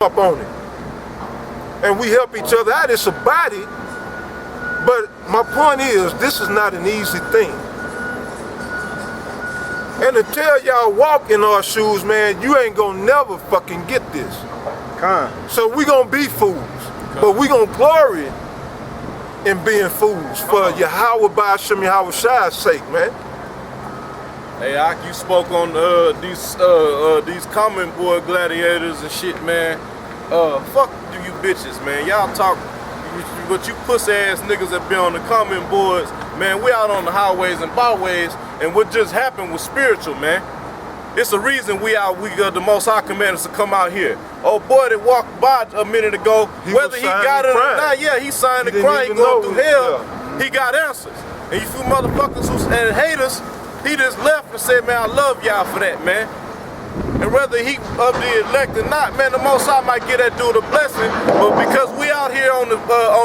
up on it. And we help each other out. It's a body. But my point is, this is not an easy thing. And to tell y'all walk in our shoes, man, you ain't gonna never fucking get this. So we gonna be fools. But we gonna glory in being fools for Yahawashi's sake, man. Hey, Ak, you spoke on these common boy gladiators and shit, man. Fuck you bitches, man. Y'all talk, but you pussy ass niggas that be on the common boards, man. We out on the highways and byways, and what just happened was spiritual, man. It's a reason we got the Most High commanders to come out here. Oh boy that walked by a minute ago, whether he got it or not, yeah, he signed the crime, going through hell, he got answers. And you few motherfuckers who and haters, he just left and said, man, I love y'all for that, man. And whether he of the elect or not, man, the Most High might get that dude a blessing, but because we out here on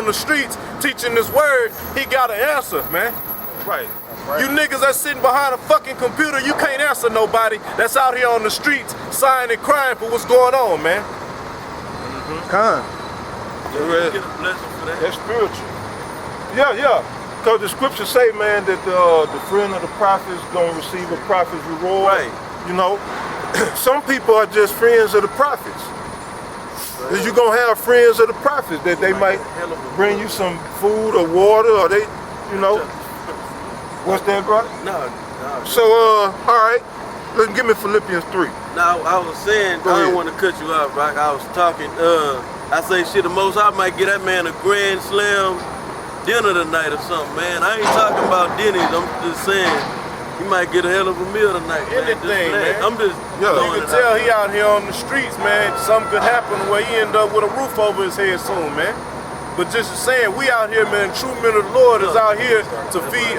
the streets teaching this word, he got an answer, man. Right. You niggas that's sitting behind a fucking computer, you can't answer nobody that's out here on the streets sighing and crying for what's going on, man. That's spiritual. Yeah. Because the scriptures say, man, that the friend of the prophet is going to receive a prophet's reward. Right. You know, some people are just friends of the prophets. Right. You're going to have friends of the prophets that they might bring you some food or water, or they, you know. What's that, bro? No. So, all right, let's give me Philippians 3. No, I was saying, I didn't want to cut you off, Rock. I was talking, I say, shit, the Most High might get that man a Grand Slam dinner tonight or something, man. I ain't talking about Denny's, I'm just saying, he might get a hell of a meal tonight, Anything, man. I'm just you can tell he out here on the streets, man. Something could happen where he end up with a roof over his head soon, man. But just saying, we out here, man, true men of the Lord is out here to feed,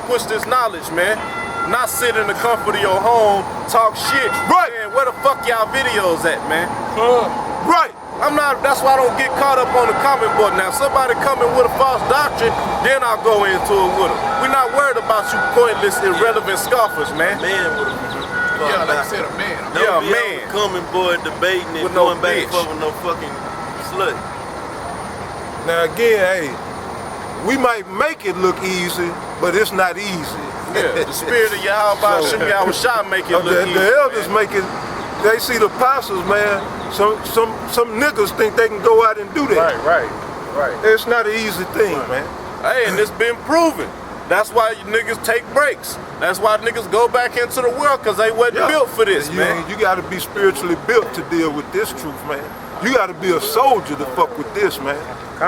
push this knowledge, man. Not sit in the comfort of your home, talk shit. Right. Man, where the fuck y'all videos at, man? Right. That's why I don't get caught up on the comment board. Now, if somebody coming with a false doctrine, then I'll go into it with them. We're not worried about you pointless, irrelevant scoffers, man. Man with a yeah, like I said, a man. Don't be man. Coming boy debating and going back and forth with no fucking slut. Now again, hey, we might make it look easy, but it's not easy. Yeah, the spirit of Yahawashi make it look easy. The elders make it, they see the apostles, man, some niggas think they can go out and do that. Right. It's not an easy thing, man. Hey, and it's been proven. That's why you niggas take breaks. That's why niggas go back into the world, because they wasn't built for this, man. You gotta be spiritually built to deal with this truth, man. You gotta be a soldier to fuck with this, man. A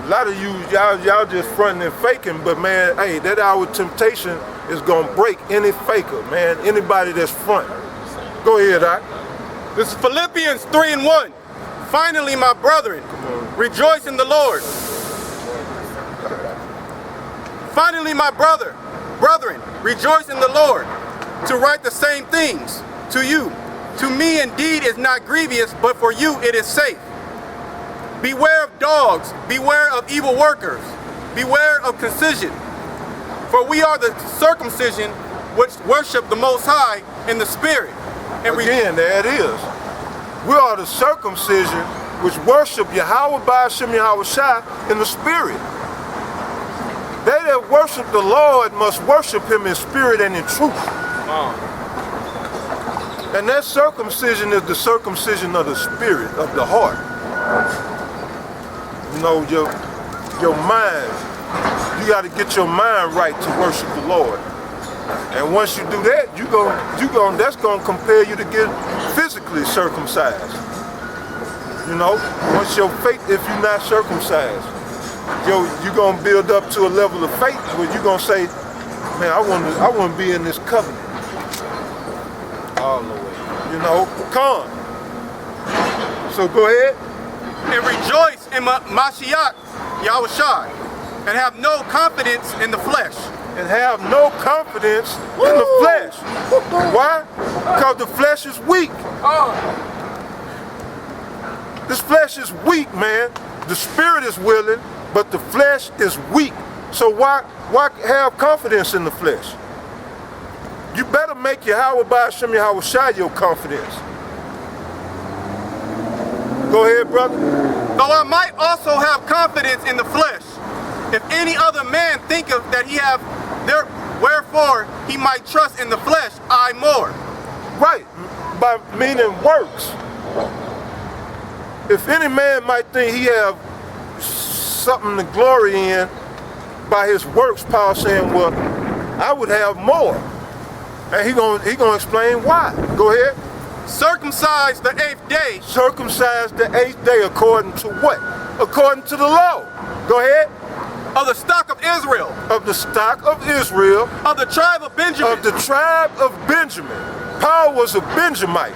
lot of you, y'all just fronting and faking, but man, hey, that hour of temptation is gonna break any faker, man. Anybody that's front. Go ahead, Doc. This is Philippians 3:1. Finally, my brethren, rejoice in the Lord. Finally, my brethren, rejoice in the Lord. To write the same things to you. To me, indeed, is not grievous, but for you it is safe. Beware of dogs, beware of evil workers, beware of concision. For we are the circumcision which worship the Most High in the Spirit. And again, there it is. We are the circumcision which worship Yahawashi in the Spirit. They that worship the Lord must worship Him in spirit and in truth. And that circumcision is the circumcision of the spirit, of the heart. You know, your mind. You got to get your mind right to worship the Lord. And once you do that, that's gonna compel you to get physically circumcised. You know, once your faith, if you're not circumcised, you're gonna build up to a level of faith where you're gonna say, man, I want to be in this covenant. All the way. You know, come. So go ahead. And rejoice in Mashiach, Yahawashi, and have no confidence in the flesh. And have no confidence in the flesh. Why? Because the flesh is weak. This flesh is weak, man. The spirit is willing, but the flesh is weak. So why have confidence in the flesh? You better make Yahawashi your confidence. Go ahead, brother. Though I might also have confidence in the flesh, if any other man thinketh that he have there, wherefore he might trust in the flesh, I more. Right, by meaning works. If any man might think he have something to glory in by his works, Paul saying, well, I would have more. And he gonna explain why. Go ahead. Circumcised the 8th day. Circumcised the 8th day according to what? According to the law. Go ahead. Of the stock of Israel. Of the stock of Israel. Of the tribe of Benjamin. Of the tribe of Benjamin. Paul was a Benjamite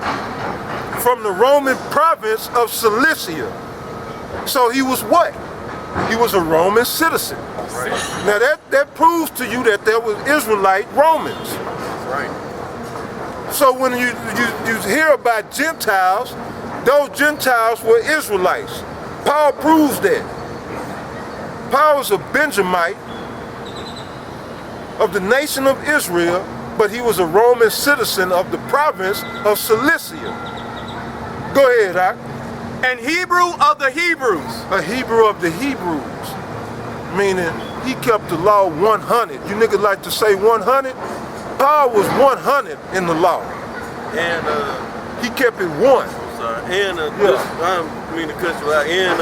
from the Roman province of Cilicia. So he was what? He was a Roman citizen. Right. Now that proves to you that there was Israelite Romans. Right. So when you hear about Gentiles, those Gentiles were Israelites. Paul proves that. Paul was a Benjamite of the nation of Israel, but he was a Roman citizen of the province of Cilicia. Go ahead, Doc. And Hebrew of the Hebrews. A Hebrew of the Hebrews, meaning he kept the law 100. You niggas like to say 100? Paul was 100 in the law. And he kept it 1. sorry. And I don't mean to cut you out. And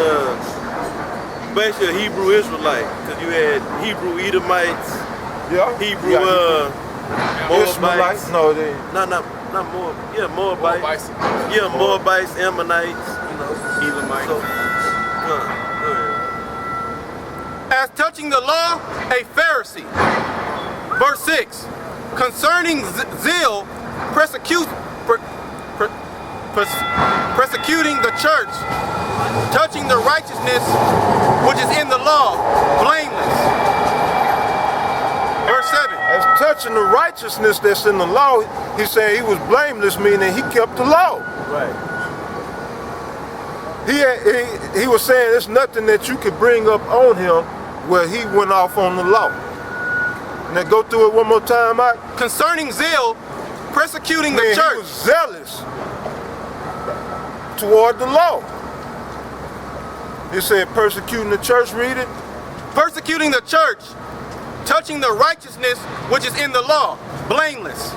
basically a Hebrew Israelite, because you had Hebrew Edomites, Hebrew Moabites. No, they. Not Moab. Yeah, Moabites. Yeah, Moabites, Ammonites. You know, Edomites. So, go ahead. As touching the law, a Pharisee. Verse 6. Concerning zeal, persecuting the church, touching the righteousness which is in the law, blameless. Verse 7. As touching the righteousness that's in the law, he's saying he was blameless, meaning he kept the law. Right. He was saying there's nothing that you could bring up on him where he went off on the law. Now go through it one more time, Mike. Concerning zeal, persecuting the church. He was zealous toward the law. He said persecuting the church, read it. Persecuting the church, touching the righteousness which is in the law, blameless.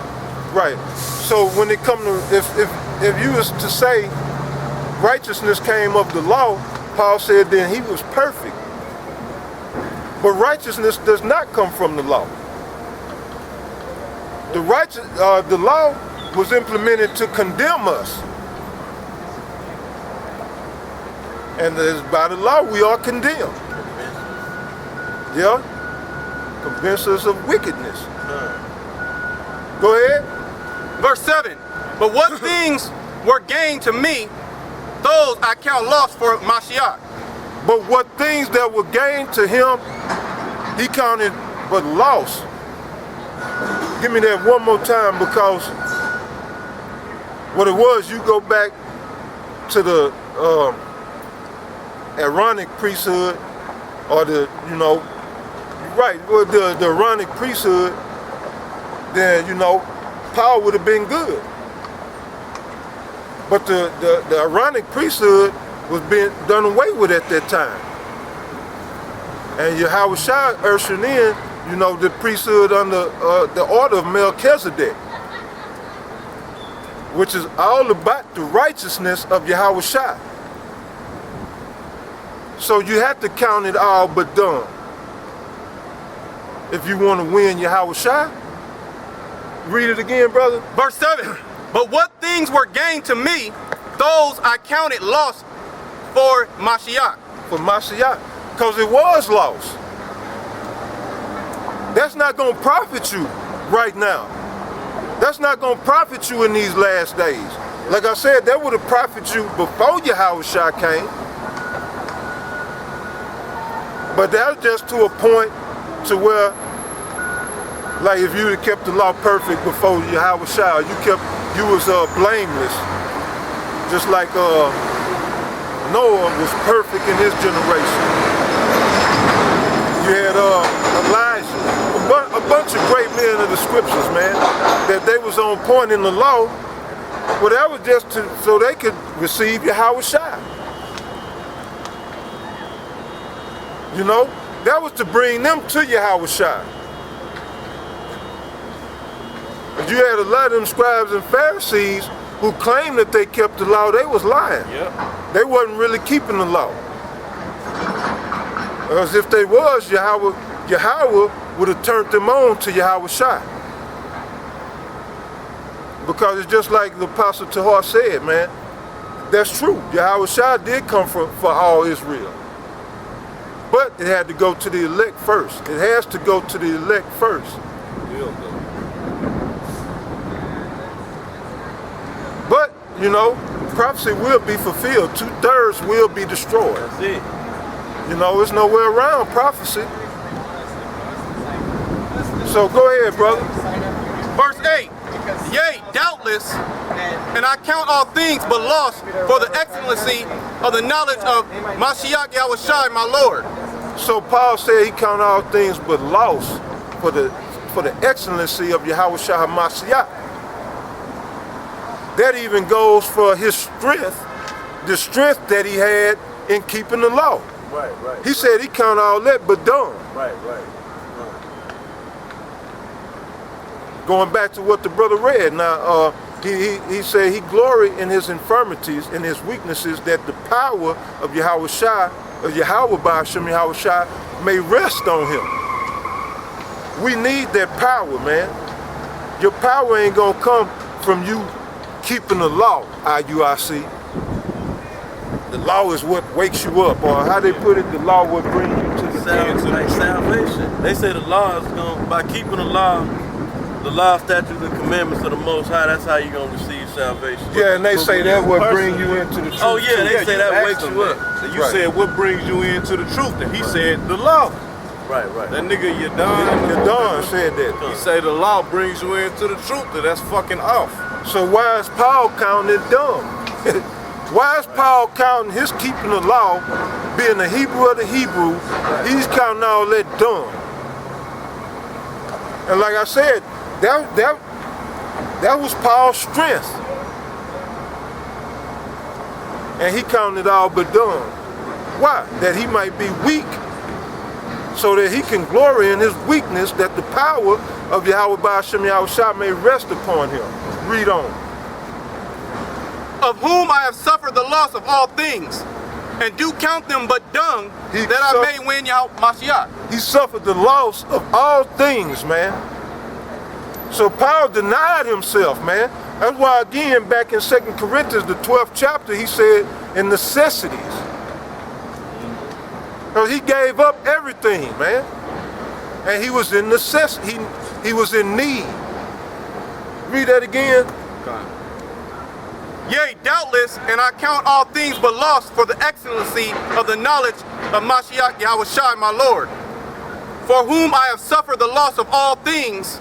Right. So when it come to, if you was to say righteousness came of the law, Paul said then he was perfect. But righteousness does not come from the law. The law was implemented to condemn us. And by the law we are condemned. Yeah? Convince us of wickedness. Go ahead. Verse 7. But what things were gained to me, those I count loss for Mashiach. But what things that were gained to him, he counted but loss. Give me that one more time, because what it was, you go back to the Aaronic priesthood, or the, the Aaronic priesthood, then, Paul would have been good. But the Aaronic priesthood was being done away with at that time. And Yahawashi ushered in, the priesthood under the order of Melchizedek, which is all about the righteousness of Yahawashi. So you have to count it all but done if you want to win Yahawashi. Read it again, brother. Verse 7. But what things were gained to me, those I counted lost for Mashiach. For Mashiach. Because it was lost. That's not going to profit you right now. That's not going to profit you in these last days. Like I said, that would have profited you before Yahawashi came. But that was just to a point to where, like, if you had kept the law perfect before Yahawashi, you was blameless. Just like Noah was perfect in his generation. You had Elijah, a bunch of great men of the scriptures, man, that they was on point in the law. Well, that was just so they could receive Yahawashi. You know, that was to bring them to Yahawashi. And you had a lot of them scribes and Pharisees who claimed that they kept the law. They was lying. Yep. They wasn't really keeping the law. Because if they was, Yahweh would have turned them on to Yahawashi. Because it's just like the Apostle Tahar said, man. That's true. Yahawashi did come for all Israel. But it had to go to the elect first. It has to go to the elect first. Will go. But, you know, prophecy will be fulfilled. 2/3 will be destroyed. That's it. You know, there's nowhere around prophecy. So go ahead, brother. Verse 8. Yea, doubtless, and I count all things but loss for the excellency of the knowledge of Mashiach Yahawashi, my Lord. So Paul said he count all things but loss for the excellency of Yahawashi HaMashiach. That even goes for his strength, the strength that he had in keeping the law. Right, right. He said he count all that but dung. Right, right. Going back to what the brother read, now he said he glory in his infirmities, in his weaknesses, that the power of Yahawashi, of Yahweh Ba'ashem Yahawashi, may rest on him. We need that power, man. Your power ain't gonna come from you keeping the law, IUIC. The law is what wakes you up, or how they put it, the law will bring you to the Sounds like salvation. They say the law is going, by keeping the law, statutes, and commandments of the Most High, that's how you're going to receive salvation. Yeah, and they say that will bring you into the truth. Oh yeah, they say that wakes you up. And you Right. said, what brings you into the truth? And he said, the law. Right, right. That nigga, you done. Yadon said that. He say the law brings you into the truth, and that's fucking off. So why is Paul counting it dumb? Why is Paul counting his keeping the law, being the Hebrew of the Hebrew, he's counting all that dumb? And like I said, that was Paul's strength. And he counted it all but dumb. Why? That he might be weak, so that he can glory in his weakness, that the power of Yahweh Ba'ashem Yahawashi may rest upon him. Read on. Of whom I have suffered the loss of all things, and do count them but dung, He that I suffered- may win Mashiach. He suffered the loss of all things, man. So Paul denied himself, man. That's why, again, back in 2 Corinthians, the 12th chapter, he said, in necessities. Because he gave up everything, man. And he was in necessity. He was in need. Read that again. Yea, doubtless, and I count all things but loss for the excellency of the knowledge of Mashiach Yahawashi, my Lord, for whom I have suffered the loss of all things,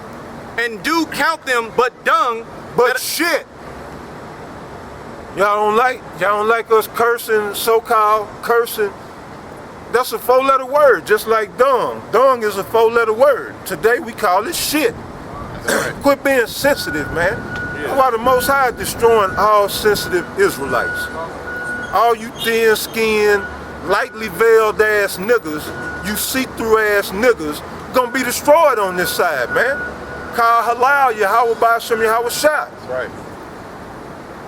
and do count them but dung, But shit. Y'all don't like us cursing, so-called cursing. That's a 4-letter word, just like dung. Dung is a 4-letter word. Today we call it shit. Quit being sensitive, man. That's why the Most High is destroying all sensitive Israelites. All you thin-skinned, lightly veiled ass niggas, you see-through ass niggas, gonna be destroyed on this side, man. Call halal Yahweh Ba'ashem Yahawashi. That's right.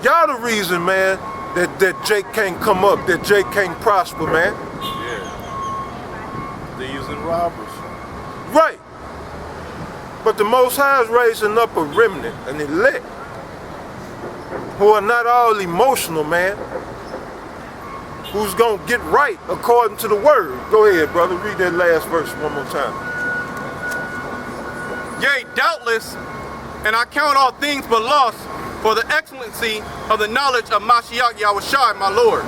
Y'all the reason, man, that Jake can't come up, that Jake can't prosper, man. Yeah. Thieves and robbers. Right. But the Most High is raising up a remnant, an elect, who are not all emotional, man, who's gonna get right according to the word. Go ahead, brother, read that last verse one more time. Yea, doubtless, and I count all things but loss for the excellency of the knowledge of Mashiach Yahawashi, my Lord,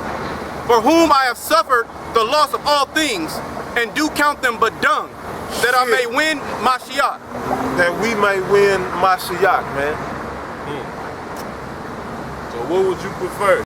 for whom I have suffered the loss of all things, and do count them but dung, that I may win Mashiach. That we may win Mashiach, man. So what would you prefer?